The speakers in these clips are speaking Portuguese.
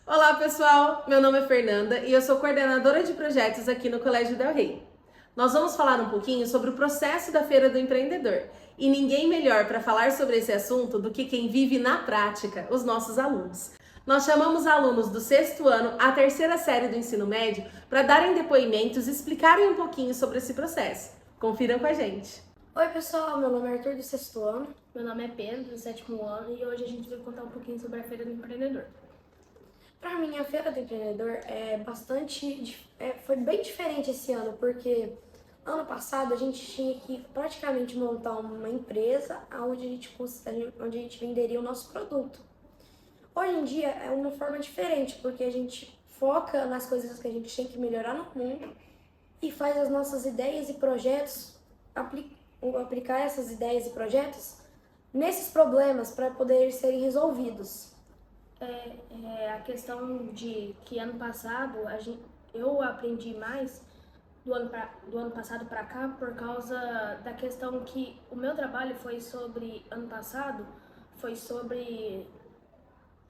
Olá pessoal, meu nome é Fernanda e eu sou coordenadora de projetos aqui no Colégio Del Rey. Nós vamos falar um pouquinho sobre o processo da Feira do Empreendedor e ninguém melhor para falar sobre esse assunto do que quem vive na prática, os nossos alunos. Nós chamamos alunos do 6º ano à 3ª série do ensino médio para darem depoimentos e explicarem um pouquinho sobre esse processo. Confiram com a gente! Oi pessoal, meu nome é Arthur do 6º ano. Meu nome é Pedro do 7º ano e hoje a gente vai contar um pouquinho sobre a Feira do Empreendedor. Para mim, a Feira do Empreendedor foi bem diferente esse ano, porque ano passado a gente tinha que praticamente montar uma empresa onde a gente venderia o nosso produto. Hoje em dia é uma forma diferente, porque a gente foca nas coisas que a gente tem que melhorar no mundo e faz as nossas ideias e projetos, aplicar essas ideias e projetos nesses problemas para poderem serem resolvidos. A questão de que ano passado eu aprendi mais do ano passado para cá por causa da questão que o meu trabalho ano passado foi sobre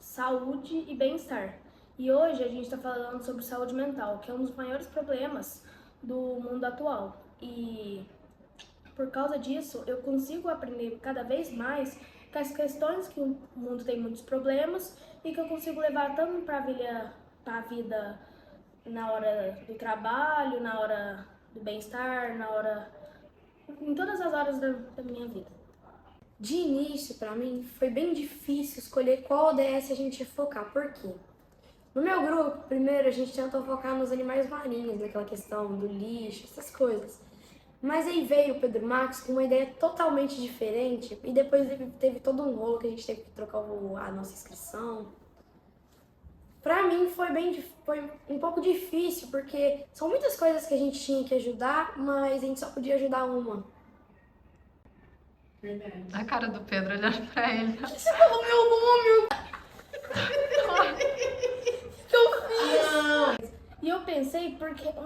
saúde e bem-estar. E hoje a gente está falando sobre saúde mental, que é um dos maiores problemas do mundo atual. E por causa disso, eu consigo aprender cada vez mais com as questões que o mundo tem muitos problemas e que eu consigo levar tanto para a vida na hora do trabalho, na hora do bem-estar, em todas as horas da minha vida. De início, para mim, foi bem difícil escolher qual ODS a gente ia focar. Por quê? No meu grupo, primeiro a gente tentou focar nos animais marinhos, naquela questão do lixo, essas coisas. Mas aí veio o Pedro Marques com uma ideia totalmente diferente e depois teve todo um rolo que a gente teve que trocar a nossa inscrição. Pra mim foi um pouco difícil, porque são muitas coisas que a gente tinha que ajudar, mas a gente só podia ajudar uma. A cara do Pedro olhando pra ele. Você falou meu nome! O que eu fiz? E eu pensei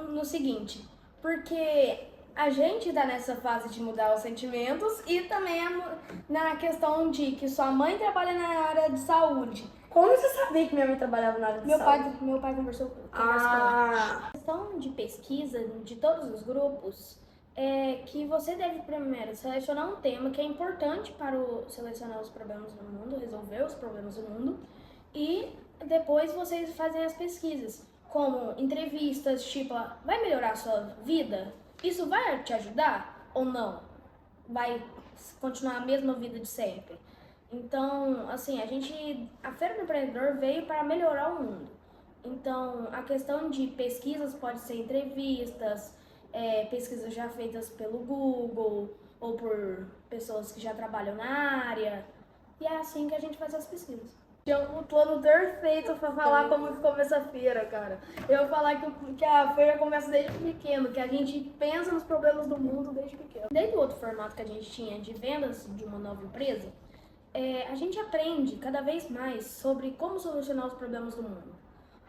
no seguinte, porque a gente tá nessa fase de mudar os sentimentos e também na questão de que sua mãe trabalha na área de saúde. Como você sabia que minha mãe trabalhava na área de saúde? Meu pai conversou com ela. A questão de pesquisa de todos os grupos é que você deve primeiro selecionar um tema que é importante para selecionar os problemas do mundo, resolver os problemas do mundo, e depois vocês fazem as pesquisas, como entrevistas, tipo, vai melhorar a sua vida? Isso vai te ajudar ou não? Vai continuar a mesma vida de sempre? Então, assim, a Feira do Empreendedor veio para melhorar o mundo. Então, a questão de pesquisas pode ser entrevistas, pesquisas já feitas pelo Google ou por pessoas que já trabalham na área. E é assim que a gente faz as pesquisas. Tinha um plano perfeito pra falar como ficou essa feira, cara. Eu vou falar que a feira começa desde pequeno, que a gente pensa nos problemas do mundo desde pequeno. Desde o outro formato que a gente tinha de vendas de uma nova empresa, a gente aprende cada vez mais sobre como solucionar os problemas do mundo.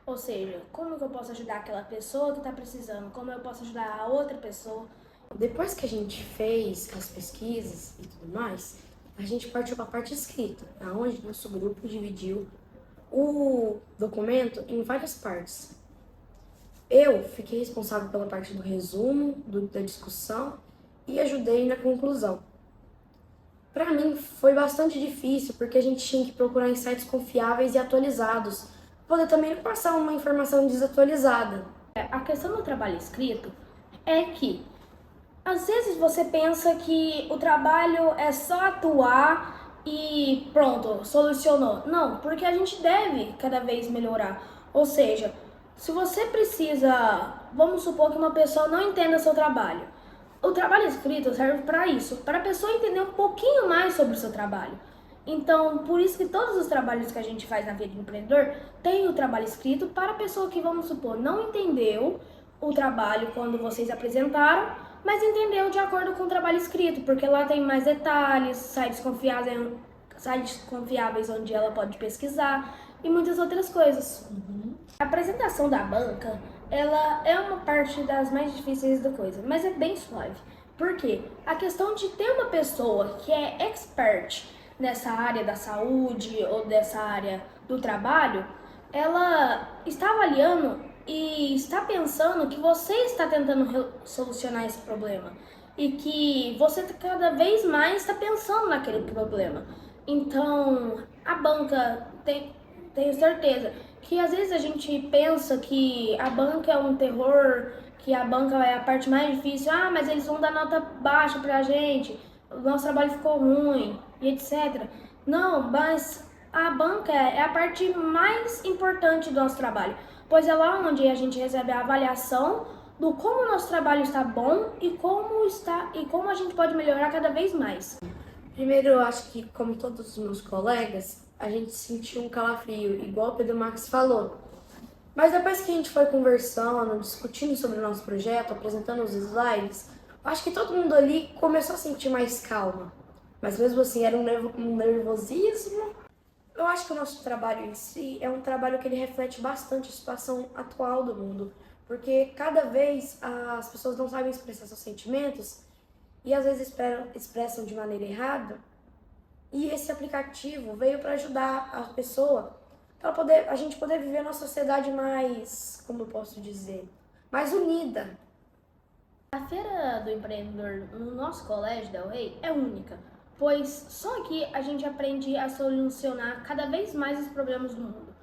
Ou seja, como que eu posso ajudar aquela pessoa que está precisando, como eu posso ajudar a outra pessoa. Depois que a gente fez as pesquisas e tudo mais, a gente partiu para a parte escrita, onde nosso grupo dividiu o documento em várias partes. Eu fiquei responsável pela parte do resumo, da discussão e ajudei na conclusão. Para mim foi bastante difícil porque a gente tinha que procurar em sites confiáveis e atualizados, para poder também não passar uma informação desatualizada. A questão do trabalho escrito é que às vezes você pensa que o trabalho é só atuar e pronto, solucionou. Não, porque a gente deve cada vez melhorar. Ou seja, se você precisa, vamos supor que uma pessoa não entenda seu trabalho. O trabalho escrito serve para isso, para a pessoa entender um pouquinho mais sobre o seu trabalho. Então, por isso que todos os trabalhos que a gente faz na vida do empreendedor tem o trabalho escrito para a pessoa que, vamos supor, não entendeu o trabalho quando vocês apresentaram, mas entendeu de acordo com o trabalho escrito, porque lá tem mais detalhes, sites confiáveis onde ela pode pesquisar e muitas outras coisas. A apresentação da banca, ela é uma parte das mais difíceis da coisa, mas é bem suave. Por quê? A questão de ter uma pessoa que é expert nessa área da saúde ou dessa área do trabalho, ela está avaliando e está pensando que você está tentando solucionar esse problema e que você cada vez mais está pensando naquele problema. Então, a banca tenho certeza que às vezes a gente pensa que a banca é um terror, que a banca é a parte mais difícil. Ah, mas eles vão dar nota baixa pra gente, o nosso trabalho ficou ruim e etc. Não, mas a banca é a parte mais importante do nosso trabalho, pois é lá onde a gente recebe a avaliação do como o nosso trabalho está bom e como a gente pode melhorar cada vez mais. Primeiro, eu acho que, como todos os meus colegas, a gente sentiu um calafrio, igual o Pedro Marques falou. Mas depois que a gente foi conversando, discutindo sobre o nosso projeto, apresentando os slides, eu acho que todo mundo ali começou a sentir mais calma. Mas mesmo assim, era um nervosismo. Eu acho que o nosso trabalho em si é um trabalho que ele reflete bastante a situação atual do mundo. Porque cada vez as pessoas não sabem expressar seus sentimentos e às vezes expressam de maneira errada. E esse aplicativo veio para ajudar a pessoa, para a gente poder viver numa sociedade mais, como eu posso dizer, mais unida. A Feira do Empreendedor no nosso colégio Del Rey é única, pois só aqui a gente aprende a solucionar cada vez mais os problemas do mundo.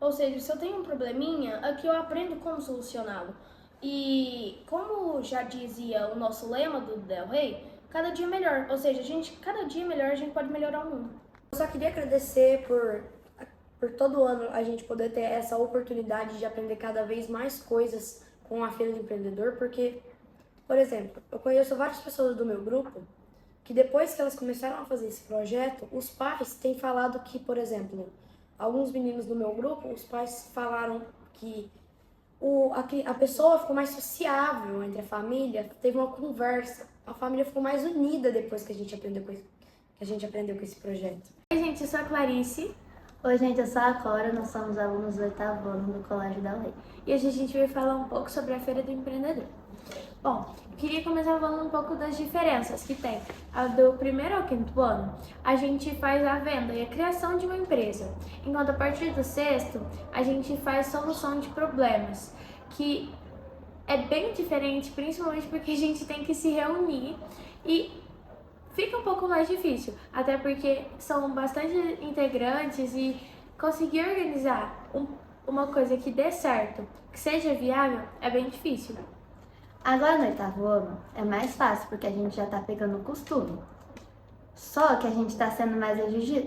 Ou seja, se eu tenho um probleminha, aqui eu aprendo como solucioná-lo. E como já dizia o nosso lema do Del Rey, cada dia melhor. Ou seja, cada dia melhor a gente pode melhorar o mundo. Eu só queria agradecer por todo ano a gente poder ter essa oportunidade de aprender cada vez mais coisas com a Feira do Empreendedor, porque, por exemplo, eu conheço várias pessoas do meu grupo que depois que elas começaram a fazer esse projeto, os pais têm falado que, por exemplo, alguns meninos do meu grupo, os pais falaram que a pessoa ficou mais sociável entre a família, teve uma conversa, a família ficou mais unida depois que a gente aprendeu com esse projeto. Oi, gente, eu sou a Clarice. Oi, gente, eu sou a Cora, nós somos alunos do 8º ano do Colégio Del Rey. E hoje a gente vai falar um pouco sobre a Feira do Empreendedor. Bom, queria começar falando um pouco das diferenças que tem. Do 1º ao 5º ano, a gente faz a venda e a criação de uma empresa, enquanto a partir do 6º, a gente faz solução de problemas, que é bem diferente, principalmente porque a gente tem que se reunir e fica um pouco mais difícil, até porque são bastante integrantes e conseguir organizar uma coisa que dê certo, que seja viável, é bem difícil. Agora no 8º ano é mais fácil, porque a gente já tá pegando o costume. Só que a gente tá sendo mais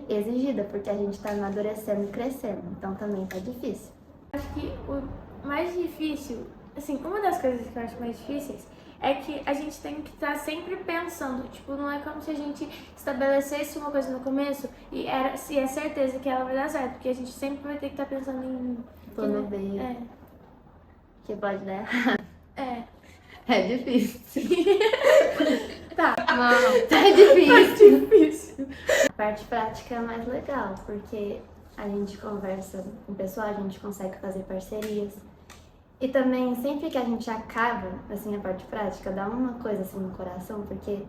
exigida, porque a gente tá amadurecendo e crescendo, então também tá difícil. Acho que o mais difícil, assim, uma das coisas que eu acho mais difíceis é que a gente tem que estar sempre pensando, tipo, não é como se a gente estabelecesse uma coisa no começo e é certeza que ela vai dar certo, porque a gente sempre vai ter que estar pensando em... Plano B, É, que pode dar errado. é. É difícil. Tá. Não. Tá difícil. Difícil. A parte prática é mais legal, porque a gente conversa com o pessoal, a gente consegue fazer parcerias. E também, sempre que a gente acaba, assim, a parte prática, dá uma coisa assim no coração, porque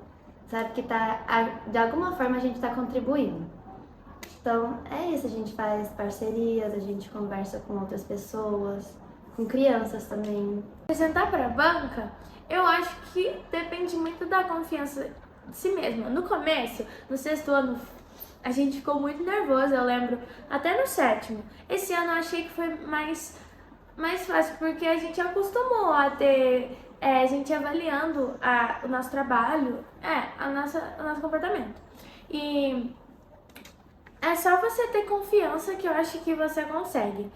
sabe que de alguma forma a gente tá contribuindo. Então, é isso, a gente faz parcerias, a gente conversa com outras pessoas, com crianças também. Apresentar para a banca, eu acho que depende muito da confiança de si mesma. No começo, no 6º ano, a gente ficou muito nervosa, eu lembro, até no 7º. Esse ano eu achei que foi mais fácil, porque a gente acostumou a ter a gente avaliando o nosso trabalho, o nosso comportamento. E é só você ter confiança que eu acho que você consegue.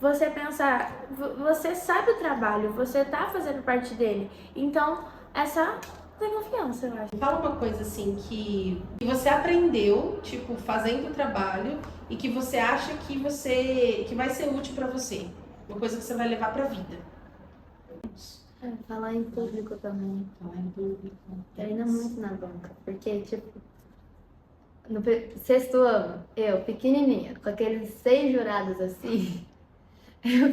Você pensar, você sabe o trabalho, você tá fazendo parte dele, então é só ter confiança, eu acho. Fala uma coisa assim que você aprendeu, tipo, fazendo o trabalho e que você acha que vai ser útil pra você. Uma coisa que você vai levar pra vida. Falar em público também. Falar em público. Treina muito na banca, porque, tipo, no 6º ano, eu, pequenininha, com aqueles 6 jurados assim, eu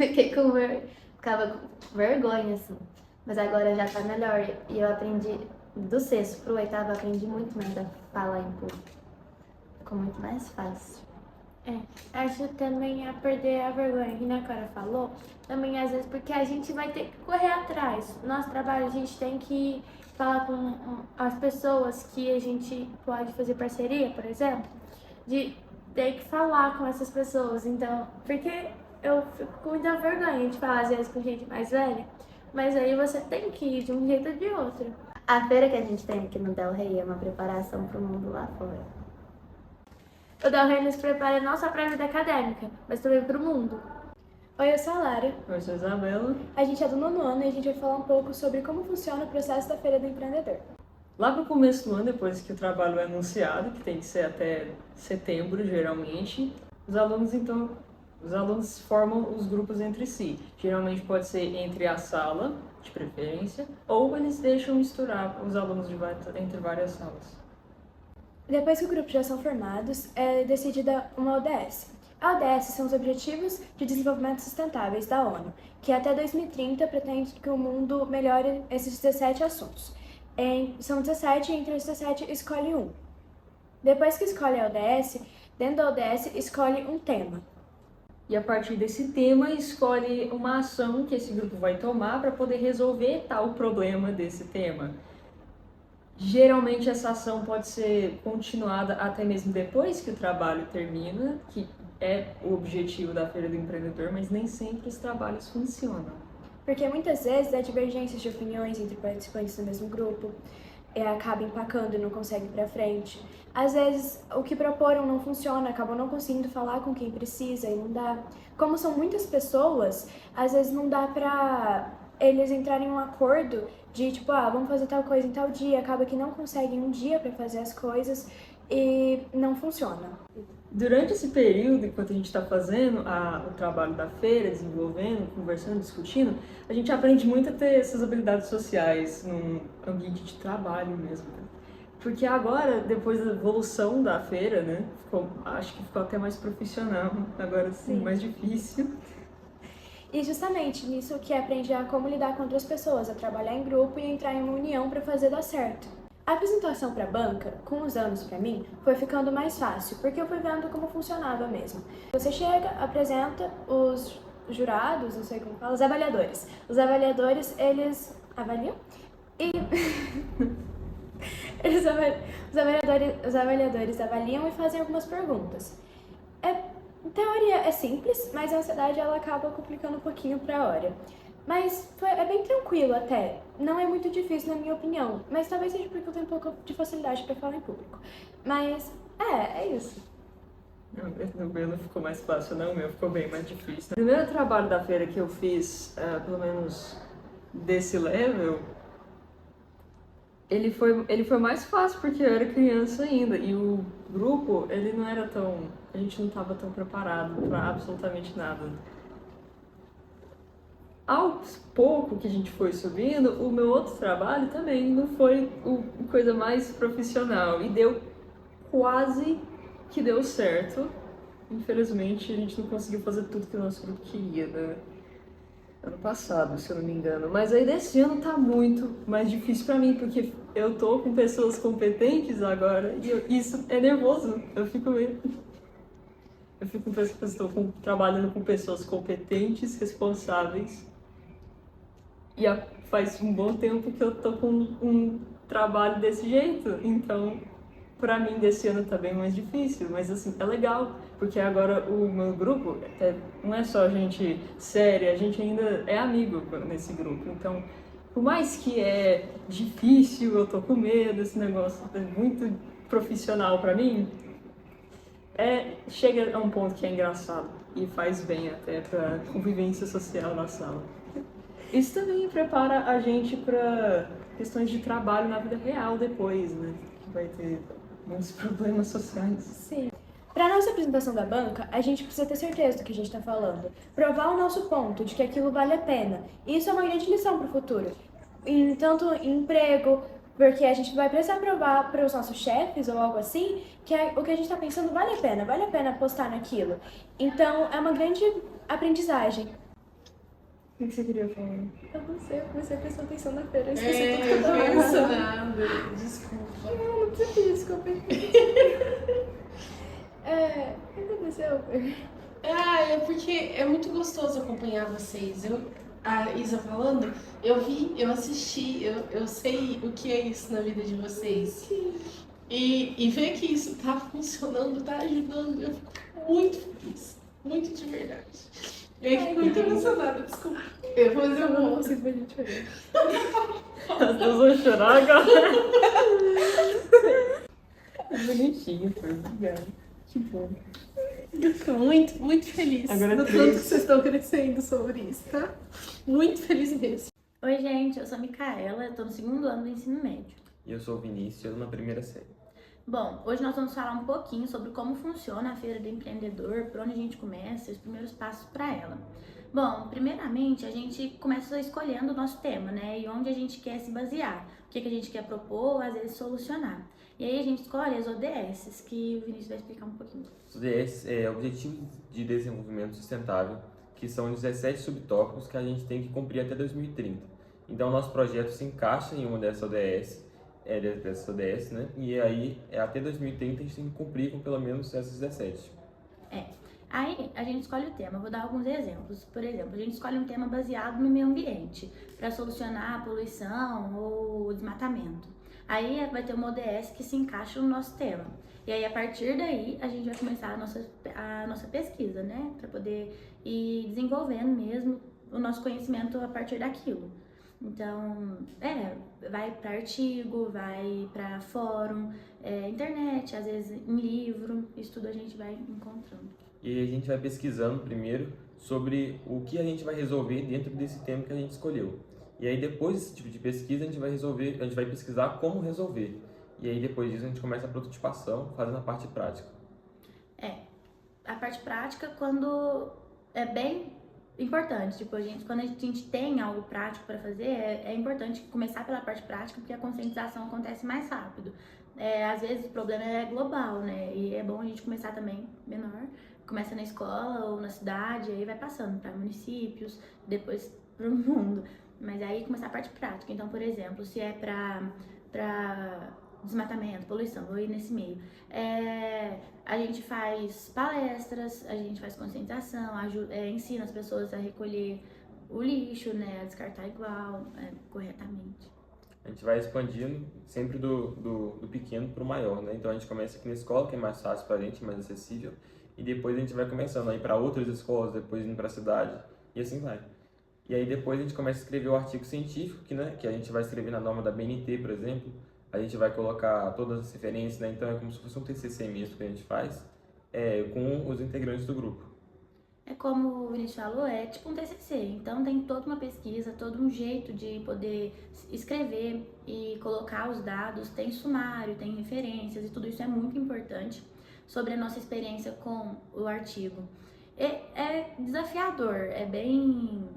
ficava com vergonha, assim. Mas agora já tá melhor e eu aprendi, do 6º pro 8º, eu aprendi muito mais a falar em público. Ficou muito mais fácil. Acho também a perder a vergonha, que a Clara falou, também às vezes porque a gente vai ter que correr atrás. Nosso trabalho a gente tem que falar com as pessoas que a gente pode fazer parceria, por exemplo, de ter que falar com essas pessoas. Então, porque eu fico com muita vergonha de falar às vezes com gente mais velha, mas aí você tem que ir de um jeito ou de outro. A feira que a gente tem aqui no Del Rey é uma preparação para o mundo lá fora. O Del Rey nos prepara não só para a vida acadêmica, mas também para o mundo. Oi, eu sou a Lara. Eu sou a Isabela. A gente é do 9º ano e a gente vai falar um pouco sobre como funciona o processo da Feira do Empreendedor. Lá pro começo do ano, depois que o trabalho é anunciado, que tem que ser até setembro, geralmente, os alunos formam os grupos entre si. Geralmente pode ser entre a sala, de preferência, ou eles deixam misturar os alunos entre várias salas. Depois que os grupos já são formados, é decidida uma ODS. A ODS são os Objetivos de Desenvolvimento Sustentáveis da ONU, que até 2030 pretende que o mundo melhore esses 17 assuntos. São 17 e entre os 17 escolhe um. Depois que escolhe a ODS, dentro da ODS escolhe um tema. E a partir desse tema, escolhe uma ação que esse grupo vai tomar para poder resolver tal problema desse tema. Geralmente essa ação pode ser continuada até mesmo depois que o trabalho termina, que é o objetivo da Feira do Empreendedor, mas nem sempre os trabalhos funcionam. Porque muitas vezes há divergências de opiniões entre participantes do mesmo grupo, acaba empacando e não consegue ir pra frente. Às vezes o que proporam não funciona, acabam não conseguindo falar com quem precisa e não dá. Como são muitas pessoas, às vezes não dá pra eles entrarem em um acordo de tipo, vamos fazer tal coisa em tal dia, acaba que não conseguem um dia pra fazer as coisas e não funciona. Durante esse período, enquanto a gente está fazendo o trabalho da feira, desenvolvendo, conversando, discutindo, a gente aprende muito a ter essas habilidades sociais num ambiente de trabalho mesmo. Porque agora, depois da evolução da feira, né, acho que ficou até mais profissional, agora sim, mais difícil. E justamente nisso que aprende a como lidar com outras pessoas, a trabalhar em grupo e entrar em uma união para fazer dar certo. A apresentação para a banca, com os anos para mim, foi ficando mais fácil, porque eu fui vendo como funcionava mesmo. Você chega, apresenta os jurados, não sei como fala, os avaliadores. Os avaliadores, eles avaliam e... os avaliadores avaliam e fazem algumas perguntas. Em teoria é simples, mas a ansiedade ela acaba complicando um pouquinho para a hora. Mas é bem tranquilo até, não é muito difícil na minha opinião, mas talvez seja porque eu tenho um pouco de facilidade para falar em público. Mas, é isso. O meu não ficou mais fácil, não, o meu ficou bem mais difícil. O primeiro trabalho da feira que eu fiz, pelo menos desse level, ele foi mais fácil porque eu era criança ainda, e o grupo, ele não era tão... a gente não estava tão preparado para absolutamente nada. Aos pouco que a gente foi subindo, o meu outro trabalho também não foi a coisa mais profissional. E quase que deu certo. Infelizmente, a gente não conseguiu fazer tudo que o nosso grupo queria, né? Ano passado, se eu não me engano. Mas aí desse ano tá muito mais difícil pra mim, porque eu tô com pessoas competentes agora e isso é nervoso. Eu fico trabalhando com pessoas competentes, responsáveis. E faz um bom tempo que eu tô com um trabalho desse jeito, então pra mim desse ano tá bem mais difícil, mas assim, é legal, porque agora o meu grupo não é só gente séria, a gente ainda é amigo nesse grupo, então por mais que é difícil, eu tô com medo, esse negócio é muito profissional pra mim, chega a um ponto que é engraçado e faz bem até pra convivência social na sala. Isso também prepara a gente para questões de trabalho na vida real depois, né? Que vai ter muitos problemas sociais. Sim. Para nossa apresentação da banca, a gente precisa ter certeza do que a gente está falando. Provar o nosso ponto de que aquilo vale a pena. E isso é uma grande lição para o futuro. Tanto em emprego, porque a gente vai precisar provar para os nossos chefes ou algo assim, que o que a gente está pensando vale a pena apostar naquilo. Então, é uma grande aprendizagem. O que você queria falar? Eu não sei, eu comecei a prestar atenção na feira, eu esqueci tudo que eu tava pensando. Nada, desculpa. Não precisa pedir desculpa. O que aconteceu? É porque é muito gostoso acompanhar vocês. A Isa falando, eu assisti, eu sei o que é isso na vida de vocês. E ver que isso tá funcionando, tá ajudando, eu fico muito feliz. Muito de verdade. Eu fico muito emocionada, desculpa. Mas eu vou. Simplesmente chorar. As duas vão chorar agora. É bonitinho, foi. Obrigada. Que bom. Eu fico muito, muito feliz Agora do triste. tanto que vocês estão crescendo sobre isso, tá? Muito feliz mesmo. Oi, gente, eu sou a Micaela, eu tô no 2º ano do ensino médio. E eu sou o Vinícius, eu tô na primeira série. Bom, hoje nós vamos falar um pouquinho sobre como funciona a Feira do Empreendedor, por onde a gente começa e os primeiros passos para ela. Bom, primeiramente a gente começa escolhendo o nosso tema, né? E onde a gente quer se basear, o que a gente quer propor, às vezes solucionar. E aí a gente escolhe as ODS, que o Vinícius vai explicar um pouquinho. Os ODS é Objetivo de Desenvolvimento Sustentável, que são 17 subtópicos que a gente tem que cumprir até 2030. Então, nosso projeto se encaixa em uma dessas ODS, né? E aí, até 2030, a gente tem que cumprir com pelo menos essas 17. Aí a gente escolhe o tema, vou dar alguns exemplos. Por exemplo, a gente escolhe um tema baseado no meio ambiente, para solucionar a poluição ou o desmatamento. Aí vai ter uma ODS que se encaixa no nosso tema. E aí, a partir daí, a gente vai começar a nossa pesquisa, né? Para poder ir desenvolvendo mesmo o nosso conhecimento a partir daquilo. Então, vai para artigo, vai para fórum, internet, às vezes em livro, isso tudo a gente vai encontrando. E a gente vai pesquisando primeiro sobre o que a gente vai resolver dentro desse tema que a gente escolheu. E aí, depois desse tipo de pesquisa, a gente vai pesquisar como resolver. E aí, depois disso, a gente começa a prototipação, fazendo a parte prática. A parte prática, quando é bem importante, tipo, quando a gente tem algo prático para fazer, é importante começar pela parte prática, porque a conscientização acontece mais rápido. Às vezes o problema é global, né? E é bom a gente começar também menor, começa na escola ou na cidade, aí vai passando para municípios, depois para o mundo. Mas aí começar a parte prática. Então, por exemplo, se é para desmatamento, poluição, vou ir nesse meio. A gente faz palestras, a gente faz conscientização, ensina as pessoas a recolher o lixo, né, a descartar igual, corretamente. A gente vai expandindo sempre do pequeno para o maior, né? Então a gente começa aqui na escola, que é mais fácil para a gente, mais acessível, e depois a gente vai começando a ir para outras escolas, depois indo para a cidade, e assim vai. E aí depois a gente começa a escrever o artigo científico, que a gente vai escrever na norma da BNT, por exemplo. A gente vai colocar todas as referências, né? Então é como se fosse um TCC mesmo que a gente faz com os integrantes do grupo. É como o Vinícius falou, é tipo um TCC, então tem toda uma pesquisa, todo um jeito de poder escrever e colocar os dados, tem sumário, tem referências e tudo isso é muito importante sobre a nossa experiência com o artigo. É desafiador, é bem...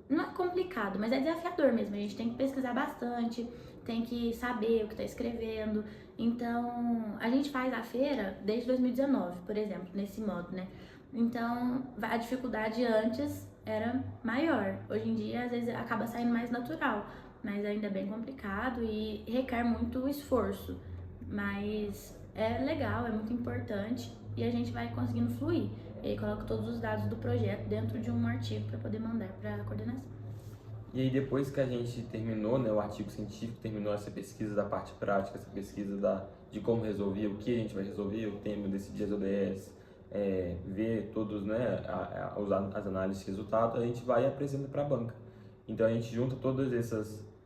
não é complicado, mas é desafiador mesmo, a gente tem que pesquisar bastante, tem que saber o que está escrevendo. Então, a gente faz a feira desde 2019, por exemplo, nesse modo, né? Então, a dificuldade antes era maior. Hoje em dia, às vezes, acaba saindo mais natural, mas ainda é bem complicado e requer muito esforço. Mas é legal, é muito importante e a gente vai conseguindo fluir. E aí, coloca todos os dados do projeto dentro de um artigo para poder mandar para a coordenação. E aí depois que a gente terminou, né, o artigo científico, terminou essa pesquisa da parte prática, essa pesquisa de como resolver, o que a gente vai resolver, o tema, decidir as ODS, ver todos, né, as análises de resultado, a gente vai e apresenta para a banca. Então a gente junta todas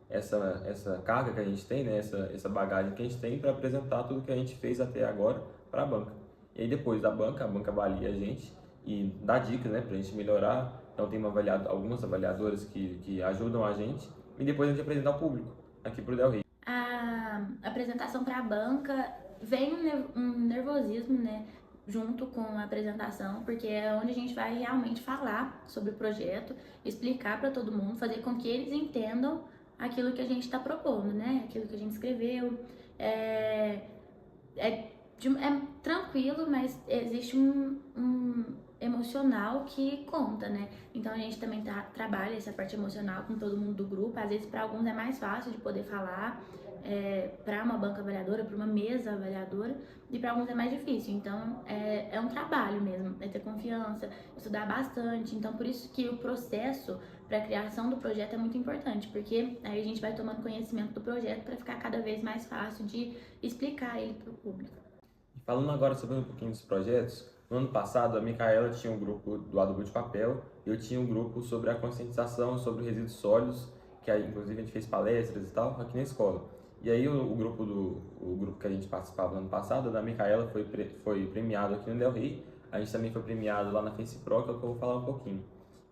essa carga que a gente tem, né, essa bagagem que a gente tem para apresentar tudo que a gente fez até agora para a banca. E aí depois da banca, a banca avalia a gente e dá dicas, né, para a gente melhorar. Então tem algumas avaliadoras que ajudam a gente e depois a gente apresenta ao público aqui pro Del Rey. A apresentação para a banca vem um nervosismo, né, junto com a apresentação, porque é onde a gente vai realmente falar sobre o projeto, explicar para todo mundo, fazer com que eles entendam aquilo que a gente está propondo, né, aquilo que a gente escreveu. É tranquilo, mas existe emocional que conta, né? Então a gente também trabalha essa parte emocional com todo mundo do grupo. Às vezes para alguns é mais fácil de poder falar para uma banca avaliadora, para uma mesa avaliadora, e para alguns é mais difícil. Então é um trabalho mesmo, é ter confiança, estudar bastante. Então por isso que o processo para a criação do projeto é muito importante, porque aí a gente vai tomando conhecimento do projeto para ficar cada vez mais fácil de explicar ele para o público. Falando agora sobre um pouquinho dos projetos, no ano passado a Micaela tinha um grupo do adubo de papel e eu tinha um grupo sobre a conscientização sobre resíduos sólidos, que aí, inclusive a gente fez palestras e tal aqui na escola. E aí o grupo que a gente participava no ano passado, da Micaela, foi premiado aqui no Del Rey. A gente também foi premiado lá na Face Pro, que é o que eu vou falar um pouquinho.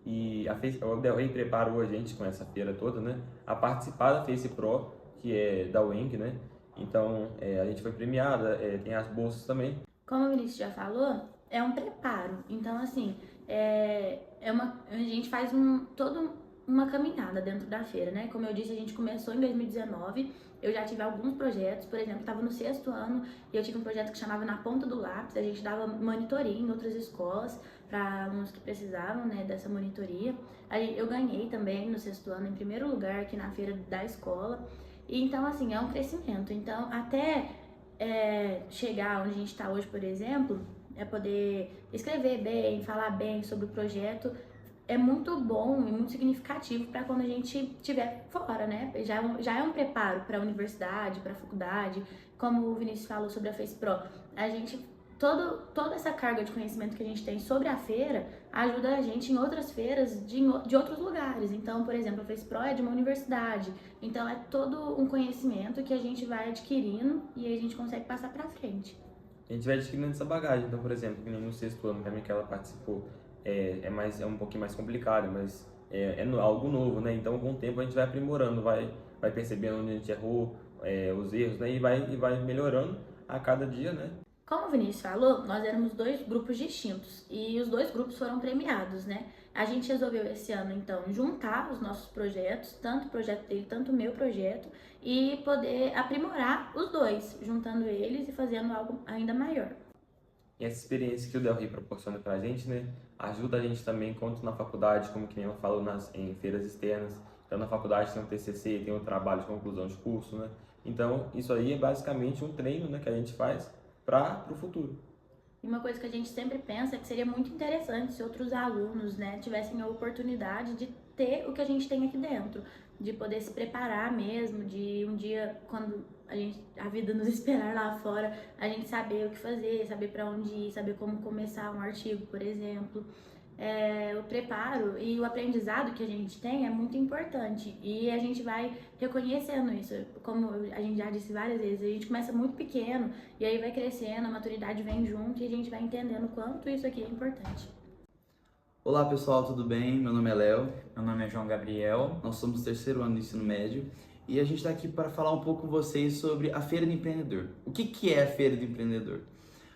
E o Del Rey preparou a gente com essa feira toda, né, a participar da Face Pro, que é da UENG, né? Então a gente foi premiada, tem as bolsas também. Como o Vinícius já falou, é um preparo. Então, assim, a gente faz toda uma caminhada dentro da feira, né? Como eu disse, a gente começou em 2019, eu já tive alguns projetos, por exemplo, estava no 6º ano e eu tive um projeto que chamava Na Ponta do Lápis, a gente dava monitoria em outras escolas para alunos que precisavam, né, dessa monitoria. Eu ganhei também no 6º ano em primeiro lugar aqui na feira da escola. E, então, assim, é um crescimento. Então, até chegar onde a gente está hoje, por exemplo, é poder escrever bem, falar bem sobre o projeto, é muito bom e muito significativo para quando a gente estiver fora, né? Já é um preparo para a universidade, para a faculdade, como o Vinícius falou sobre a Face Pro. A gente, toda essa carga de conhecimento que a gente tem sobre a feira ajuda a gente em outras feiras de outros lugares. Então, por exemplo, a Face Pro é de uma universidade. Então, é todo um conhecimento que a gente vai adquirindo e a gente consegue passar para frente. A gente vai adquirindo essa bagagem. Então, por exemplo, que nem no 6º ano também que ela participou, é um pouquinho mais complicado, mas algo novo, né? Então, com o tempo a gente vai aprimorando, vai percebendo onde a gente errou, os erros, né? E vai melhorando a cada dia, né? Como o Vinícius falou, nós éramos 2 grupos distintos e os 2 grupos foram premiados, né? A gente resolveu esse ano, então, juntar os nossos projetos, tanto o projeto dele, tanto o meu projeto, e poder aprimorar os 2, juntando eles e fazendo algo ainda maior. E essa experiência que o Del Rey proporciona pra gente, né, ajuda a gente também, quanto na faculdade, como que nem ela falou, em feiras externas. Então, na faculdade tem o TCC, tem o trabalho de conclusão de curso, né? Então, isso aí é basicamente um treino, né, que a gente faz para o futuro. E uma coisa que a gente sempre pensa é que seria muito interessante se outros alunos, né, tivessem a oportunidade de ter o que a gente tem aqui dentro, de poder se preparar mesmo, de um dia, quando a vida nos esperar lá fora, a gente saber o que fazer, saber para onde ir, saber como começar um artigo, por exemplo. O preparo e o aprendizado que a gente tem é muito importante e a gente vai reconhecendo isso, como a gente já disse várias vezes, a gente começa muito pequeno e aí vai crescendo, a maturidade vem junto e a gente vai entendendo o quanto isso aqui é importante. Olá pessoal, tudo bem? Meu nome é Léo. Meu nome é João Gabriel. Nós somos do 3º ano do ensino médio e a gente está aqui para falar um pouco com vocês sobre a Feira do Empreendedor. O que é a Feira do Empreendedor?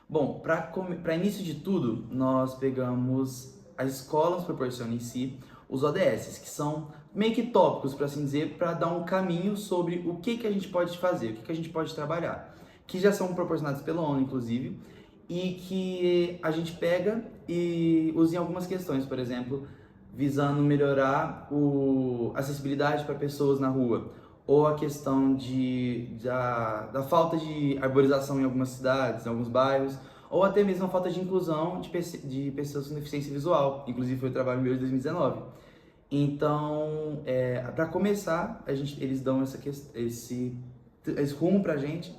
Bom, para início de tudo, nós pegamos a escola nos proporciona em si os ODS, que são meio que tópicos, para assim dizer, para dar um caminho sobre o que a gente pode fazer, o que a gente pode trabalhar, que já são proporcionados pela ONU, inclusive, e que a gente pega e usa em algumas questões, por exemplo, visando melhorar a acessibilidade para pessoas na rua, ou a questão da falta de arborização em algumas cidades, em alguns bairros, ou até mesmo a falta de inclusão de pessoas com deficiência visual. Inclusive foi o trabalho meu de 2019. Então, para começar, eles dão esse rumo pra gente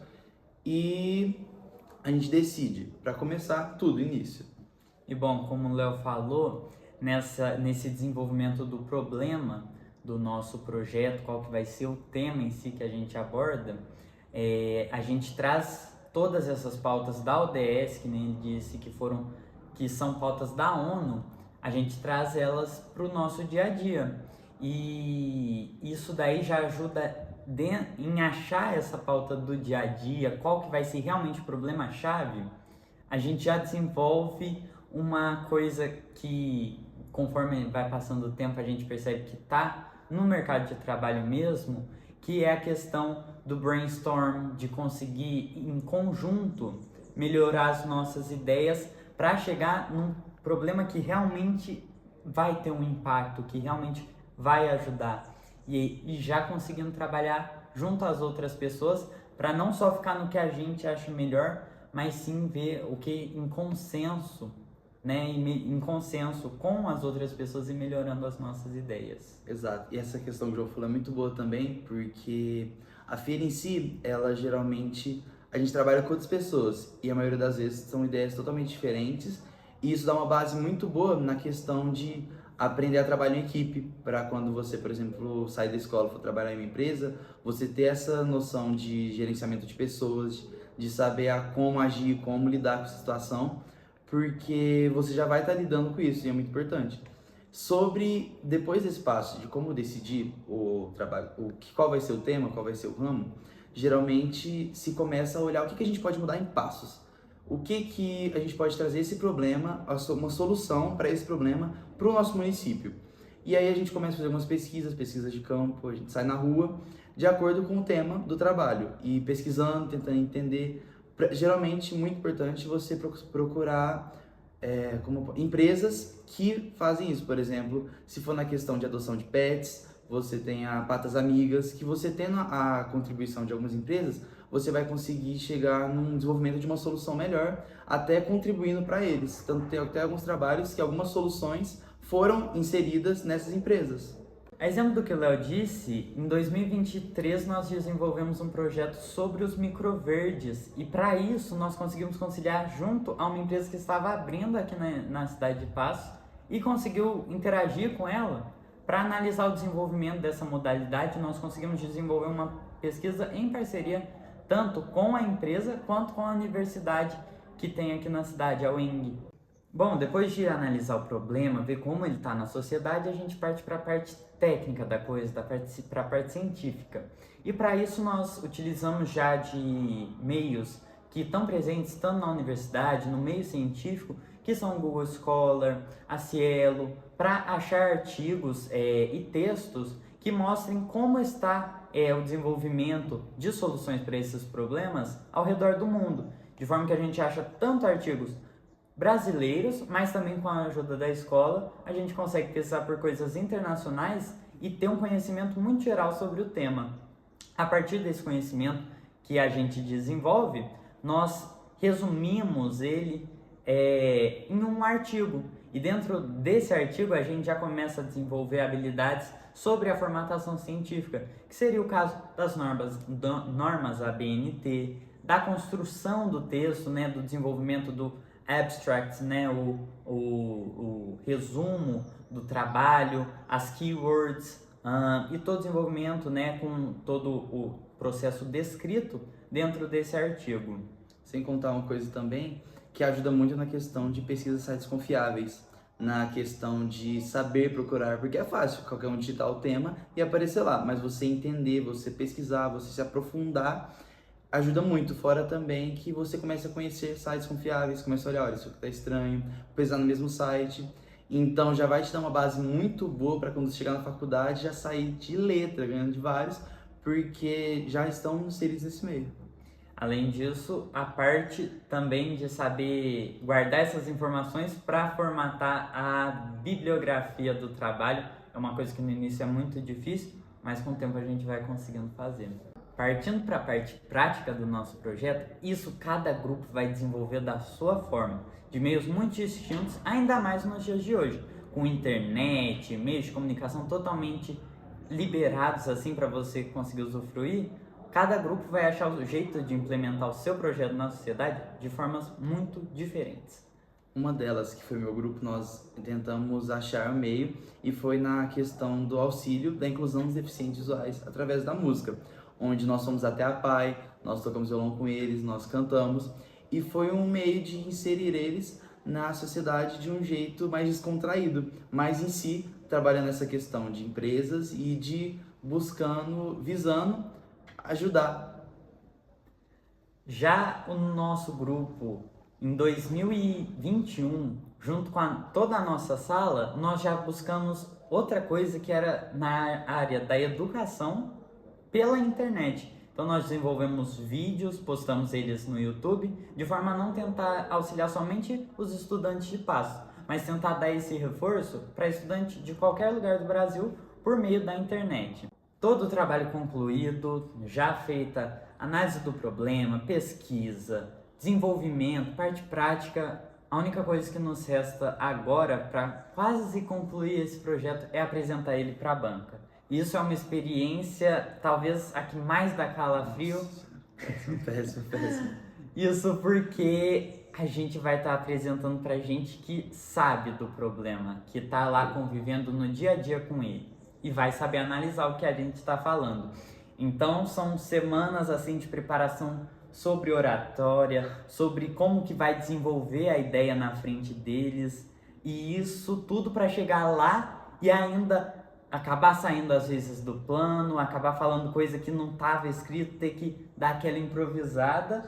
e a gente decide, para começar, tudo, início. E bom, como o Léo falou, nesse desenvolvimento do problema do nosso projeto, qual que vai ser o tema em si que a gente aborda, a gente traz todas essas pautas da ODS, que nem ele disse, que são pautas da ONU, a gente traz elas para o nosso dia a dia. E isso daí já ajuda em achar essa pauta do dia a dia, qual que vai ser realmente o problema-chave. A gente já desenvolve uma coisa que, conforme vai passando o tempo, a gente percebe que está no mercado de trabalho mesmo, que é a questão do brainstorm, de conseguir em conjunto melhorar as nossas ideias para chegar num problema que realmente vai ter um impacto, que realmente vai ajudar. E já conseguindo trabalhar junto às outras pessoas para não só ficar no que a gente acha melhor, mas sim ver o que em consenso, né, em consenso com as outras pessoas e melhorando as nossas ideias. Exato. E essa questão que o João falou é muito boa também, porque a feira em si, ela geralmente, a gente trabalha com outras pessoas e a maioria das vezes são ideias totalmente diferentes e isso dá uma base muito boa na questão de aprender a trabalhar em equipe, para quando você, por exemplo, sair da escola e for trabalhar em uma empresa, você ter essa noção de gerenciamento de pessoas, de saber como agir, como lidar com essa situação, porque você já vai estar lidando com isso e é muito importante. Sobre, depois desse passo de como decidir o trabalho, qual vai ser o tema, qual vai ser o ramo, geralmente se começa a olhar o que a gente pode mudar em passos. O que a gente pode trazer esse problema, uma solução para esse problema para o nosso município. E aí a gente começa a fazer algumas pesquisas de campo, a gente sai na rua de acordo com o tema do trabalho e pesquisando, tentando entender. Geralmente, muito importante você procurar empresas que fazem isso. Por exemplo, se for na questão de adoção de pets, você tem a Patas Amigas, que você tendo a contribuição de algumas empresas, você vai conseguir chegar num desenvolvimento de uma solução melhor, até contribuindo para eles. Tanto tem até alguns trabalhos que algumas soluções foram inseridas nessas empresas. A exemplo do que o Léo disse, em 2023 nós desenvolvemos um projeto sobre os microverdes e para isso nós conseguimos conciliar junto a uma empresa que estava abrindo aqui na cidade de Paços e conseguiu interagir com ela para analisar o desenvolvimento dessa modalidade. Nós conseguimos desenvolver uma pesquisa em parceria tanto com a empresa quanto com a universidade que tem aqui na cidade, a UENG. Bom, depois de analisar o problema, ver como ele está na sociedade, a gente parte para a parte técnica da coisa, para a parte científica. E para isso nós utilizamos já de meios que estão presentes tanto na universidade, no meio científico, que são o Google Scholar, a Cielo, para achar artigos e textos que mostrem como está o desenvolvimento de soluções para esses problemas ao redor do mundo. De forma que a gente acha tanto artigos brasileiros, mas também com a ajuda da escola, a gente consegue pesquisar por coisas internacionais e ter um conhecimento muito geral sobre o tema. A partir desse conhecimento que a gente desenvolve, nós resumimos ele em um artigo. E dentro desse artigo a gente já começa a desenvolver habilidades sobre a formatação científica, que seria o caso das normas ABNT, da construção do texto, né, do desenvolvimento do abstract, né, o resumo do trabalho, as keywords e todo o desenvolvimento, né, com todo o processo descrito dentro desse artigo. Sem contar uma coisa também que ajuda muito na questão de pesquisa de sites confiáveis, na questão de saber procurar, porque é fácil qualquer um digitar o tema e aparecer lá, mas você entender, você pesquisar, você se aprofundar, ajuda muito. Fora também que você começa a conhecer sites confiáveis, começa a olhar, olha, isso aqui tá estranho, pesquisar no mesmo site, então já vai te dar uma base muito boa para quando você chegar na faculdade já sair de letra, ganhando de vários, porque já estão inseridos nesse meio. Além disso, a parte também de saber guardar essas informações para formatar a bibliografia do trabalho é uma coisa que no início é muito difícil, mas com o tempo a gente vai conseguindo fazer. Partindo para a parte prática do nosso projeto, isso cada grupo vai desenvolver da sua forma, de meios muito distintos, ainda mais nos dias de hoje, com internet, meios de comunicação totalmente liberados assim para você conseguir usufruir. Cada grupo vai achar o jeito de implementar o seu projeto na sociedade de formas muito diferentes. Uma delas, que foi meu grupo, nós tentamos achar um meio e foi na questão do auxílio da inclusão dos deficientes visuais através da música, onde nós fomos até a PAI, nós tocamos violão com eles, nós cantamos e foi um meio de inserir eles na sociedade de um jeito mais descontraído, mas em si trabalhando essa questão de empresas e de visando ajudar. Já o nosso grupo, em 2021, junto com toda a nossa sala, nós já buscamos outra coisa que era na área da educação pela internet. Então nós desenvolvemos vídeos, postamos eles no YouTube, de forma a não tentar auxiliar somente os estudantes de Paços, mas tentar dar esse reforço para estudante de qualquer lugar do Brasil por meio da internet. Todo o trabalho concluído, já feita análise do problema, pesquisa, desenvolvimento, parte prática, a única coisa que nos resta agora para quase concluir esse projeto é apresentar ele para a banca. Isso é uma experiência, talvez a que mais dá calafrio. Péssimo. Isso porque a gente vai estar apresentando para gente que sabe do problema, que está lá convivendo no dia a dia com ele e vai saber analisar o que a gente está falando. Então são semanas assim de preparação sobre oratória, sobre como que vai desenvolver a ideia na frente deles, e isso tudo para chegar lá e ainda acabar saindo às vezes do plano, acabar falando coisa que não estava escrito, ter que dar aquela improvisada,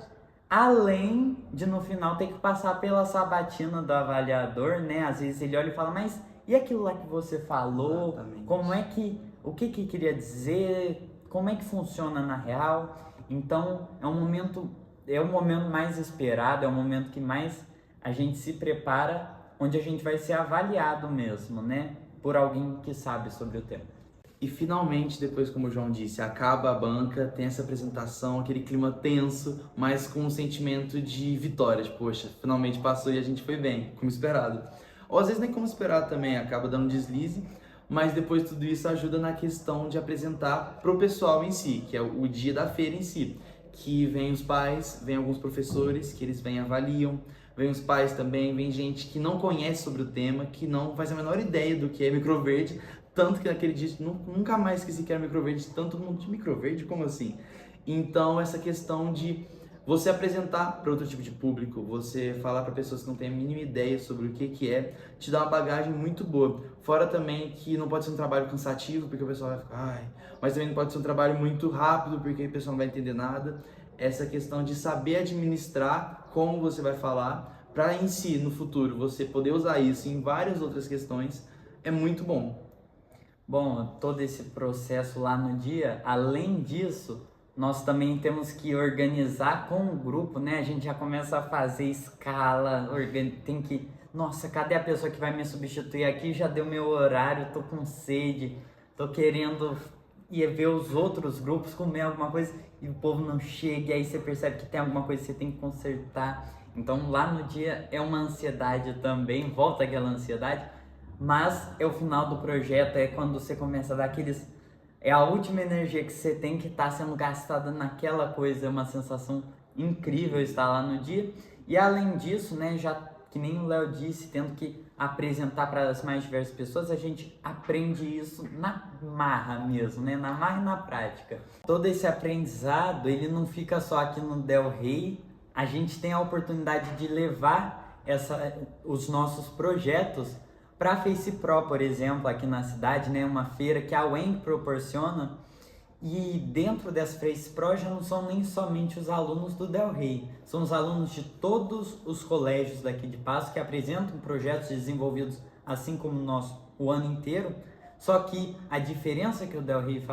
além de no final ter que passar pela sabatina do avaliador, né? Às vezes ele olha e fala, mas e aquilo lá que você falou? Exatamente. Como é que, o que queria dizer? Como é que funciona na real? Então é um momento mais esperado, é um momento que mais a gente se prepara, onde a gente vai ser avaliado mesmo, né? Por alguém que sabe sobre o tema. E finalmente, depois, como o João disse, acaba a banca, tem essa apresentação, aquele clima tenso, mas com um sentimento de vitória, de, poxa, finalmente passou e a gente foi bem, como esperado. Ou às vezes nem como esperado também, acaba dando deslize, mas depois tudo isso ajuda na questão de apresentar pro pessoal em si, que é o dia da feira em si, que vem os pais, vem alguns professores, que eles vêm avaliam, vem os pais também, vem gente que não conhece sobre o tema, que não faz a menor ideia do que é microverde, tanto que naquele dia nunca mais esqueci que era microverde, tanto mundo de microverde, como assim? Então essa questão de você apresentar para outro tipo de público, você falar para pessoas que não têm a mínima ideia sobre o que é, te dá uma bagagem muito boa. Fora também que não pode ser um trabalho cansativo, porque o pessoal vai ficar, ai, mas também não pode ser um trabalho muito rápido, porque o pessoal não vai entender nada. Essa questão de saber administrar como você vai falar, para em si, no futuro, você poder usar isso em várias outras questões, é muito bom. Bom, todo esse processo lá no dia, além disso, nós também temos que organizar com o grupo, né? A gente já começa a fazer escala, tem que... Nossa, cadê a pessoa que vai me substituir aqui? Já deu meu horário, tô com sede, tô querendo ir ver os outros grupos comer alguma coisa e o povo não chega, e aí você percebe que tem alguma coisa que você tem que consertar. Então lá no dia é uma ansiedade também, volta aquela ansiedade, mas é o final do projeto, é quando você começa a dar aqueles... É a última energia que você tem que estar sendo gastada naquela coisa, é uma sensação incrível estar lá no dia. E além disso, né, já que nem o Léo disse, tendo que apresentar para as mais diversas pessoas, a gente aprende isso na marra mesmo, né, na marra e na prática. Todo esse aprendizado, ele não fica só aqui no Del Rey, a gente tem a oportunidade de levar os nossos projetos para a Face Pro, por exemplo, aqui na cidade, né, uma feira que a UEM proporciona, e dentro dessa Face Pro já não são nem somente os alunos do Del Rey, são os alunos de todos os colégios daqui de Passo que apresentam projetos desenvolvidos assim como o nosso o ano inteiro, só que a diferença que o Del Rey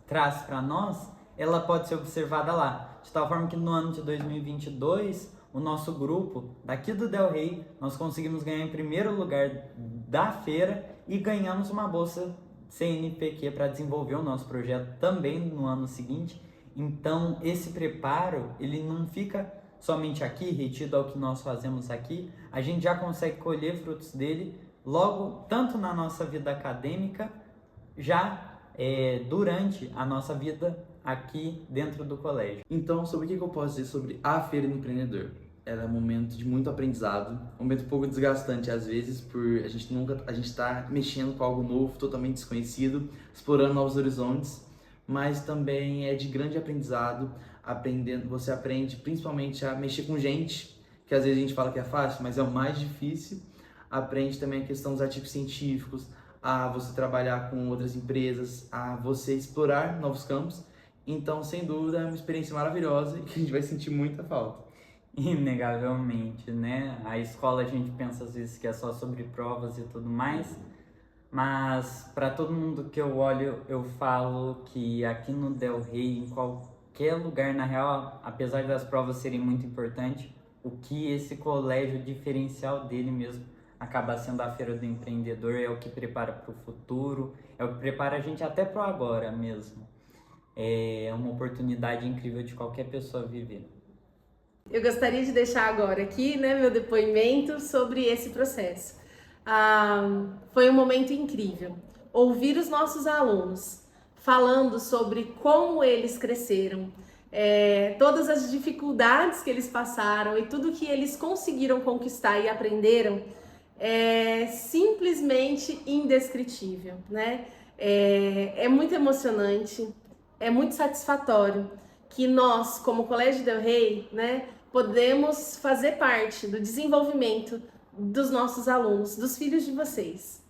traz para nós, ela pode ser observada lá, de tal forma que no ano de 2022, o nosso grupo daqui do Del Rey, nós conseguimos ganhar em primeiro lugar da feira e ganhamos uma bolsa CNPq para desenvolver o nosso projeto também no ano seguinte. Então esse preparo, ele não fica somente aqui, retido ao que nós fazemos aqui, a gente já consegue colher frutos dele logo, tanto na nossa vida acadêmica, já durante a nossa vida aqui dentro do colégio. Então, sobre o que eu posso dizer sobre a Feira do Empreendedor? Ela é um momento de muito aprendizado, um momento um pouco desgastante às vezes, por a gente está mexendo com algo novo, totalmente desconhecido, explorando novos horizontes, mas também é de grande aprendizado. Você aprende principalmente a mexer com gente, que às vezes a gente fala que é fácil, mas é o mais difícil. Aprende também a questão dos artigos científicos, a você trabalhar com outras empresas, a você explorar novos campos. Então, sem dúvida, é uma experiência maravilhosa e que a gente vai sentir muita falta. Inegavelmente, né? A escola a gente pensa às vezes que é só sobre provas e tudo mais, mas para todo mundo que eu olho, eu falo que aqui no Del Rey, em qualquer lugar, na real, apesar das provas serem muito importantes, o que esse colégio, o diferencial dele mesmo, acaba sendo a Feira do Empreendedor, é o que prepara para o futuro, é o que prepara a gente até para o agora mesmo. É uma oportunidade incrível de qualquer pessoa viver. Eu gostaria de deixar agora aqui, né, meu depoimento sobre esse processo. Foi um momento incrível. Ouvir os nossos alunos falando sobre como eles cresceram, todas as dificuldades que eles passaram e tudo que eles conseguiram conquistar e aprenderam é simplesmente indescritível, né? É muito emocionante, é muito satisfatório que nós, como Colégio Del Rey, né, podemos fazer parte do desenvolvimento dos nossos alunos, dos filhos de vocês.